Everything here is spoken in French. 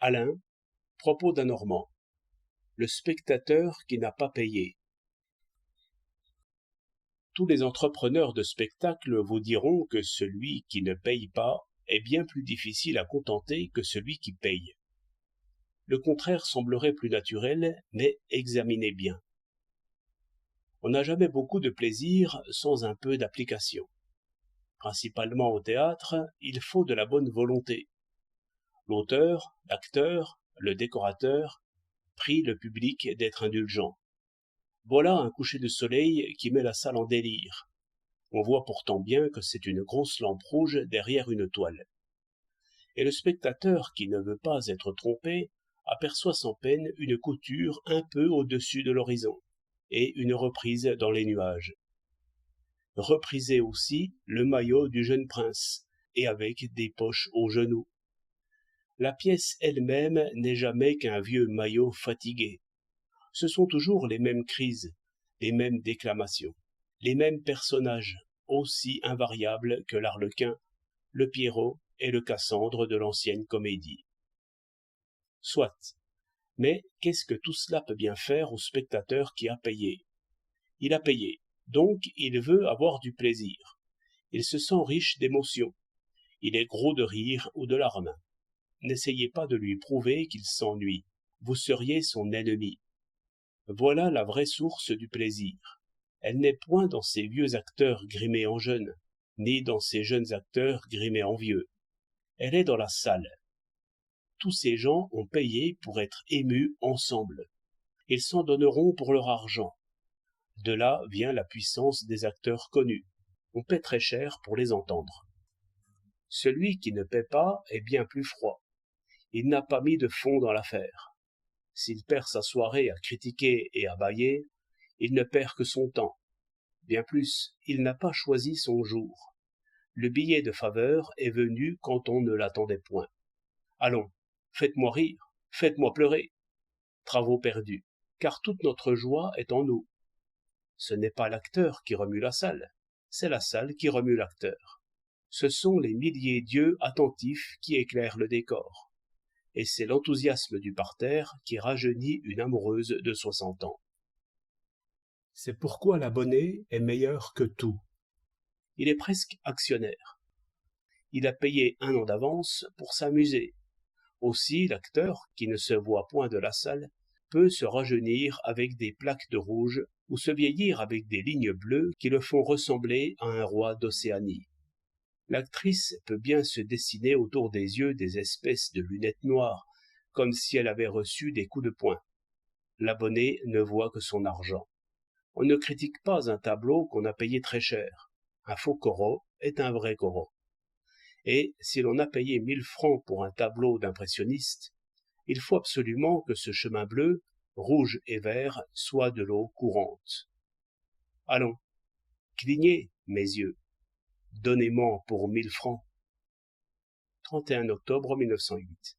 Alain, propos d'un Normand. Le spectateur qui n'a pas payé. Tous les entrepreneurs de spectacle vous diront que celui qui ne paye pas est bien plus difficile à contenter que celui qui paye. Le contraire semblerait plus naturel, mais examinez bien. On n'a jamais beaucoup de plaisir sans un peu d'application. Principalement au théâtre, il faut de la bonne volonté. L'auteur, l'acteur, le décorateur prient le public d'être indulgent. Voilà un coucher de soleil qui met la salle en délire. On voit pourtant bien que c'est une grosse lampe rouge derrière une toile. Et le spectateur qui ne veut pas être trompé aperçoit sans peine une couture un peu au-dessus de l'horizon, et une reprise dans les nuages. Reprisez aussi le maillot du jeune prince, et avec des poches aux genoux. La pièce elle-même n'est jamais qu'un vieux maillot fatigué. Ce sont toujours les mêmes crises, les mêmes déclamations, les mêmes personnages, aussi invariables que l'Arlequin, le Pierrot et le Cassandre de l'ancienne comédie. Soit. Mais qu'est-ce que tout cela peut bien faire au spectateur qui a payé? Il a payé, donc il veut avoir du plaisir. Il se sent riche d'émotions. Il est gros de rire ou de larmes. N'essayez pas de lui prouver qu'il s'ennuie. Vous seriez son ennemi. Voilà la vraie source du plaisir. Elle n'est point dans ces vieux acteurs grimés en jeunes, ni dans ces jeunes acteurs grimés en vieux. Elle est dans la salle. Tous ces gens ont payé pour être émus ensemble. Ils s'en donneront pour leur argent. De là vient la puissance des acteurs connus. On paie très cher pour les entendre. Celui qui ne paie pas est bien plus froid. Il n'a pas mis de fond dans l'affaire. S'il perd sa soirée à critiquer et à bâiller, il ne perd que son temps. Bien plus, il n'a pas choisi son jour. Le billet de faveur est venu quand on ne l'attendait point. Allons, faites-moi rire, faites-moi pleurer. Travaux perdus, car toute notre joie est en nous. Ce n'est pas l'acteur qui remue la salle, c'est la salle qui remue l'acteur. Ce sont les milliers d'yeux attentifs qui éclairent le décor. Et c'est l'enthousiasme du parterre qui rajeunit une amoureuse de 60 ans. C'est pourquoi l'abonné est meilleur que tout. Il est presque actionnaire. Il a payé 1 an d'avance pour s'amuser. Aussi l'acteur, qui ne se voit point de la salle, peut se rajeunir avec des plaques de rouge ou se vieillir avec des lignes bleues qui le font ressembler à un roi d'Océanie. L'actrice peut bien se dessiner autour des yeux des espèces de lunettes noires, comme si elle avait reçu des coups de poing. L'abonné ne voit que son argent. On ne critique pas un tableau qu'on a payé très cher. Un faux Corot est un vrai Corot. Et si l'on a payé 1000 francs pour un tableau d'impressionniste, il faut absolument que ce chemin bleu, rouge et vert, soit de l'eau courante. Allons, clignez, mes yeux. Donnez-m'en pour 1000 francs. 31 octobre 1908.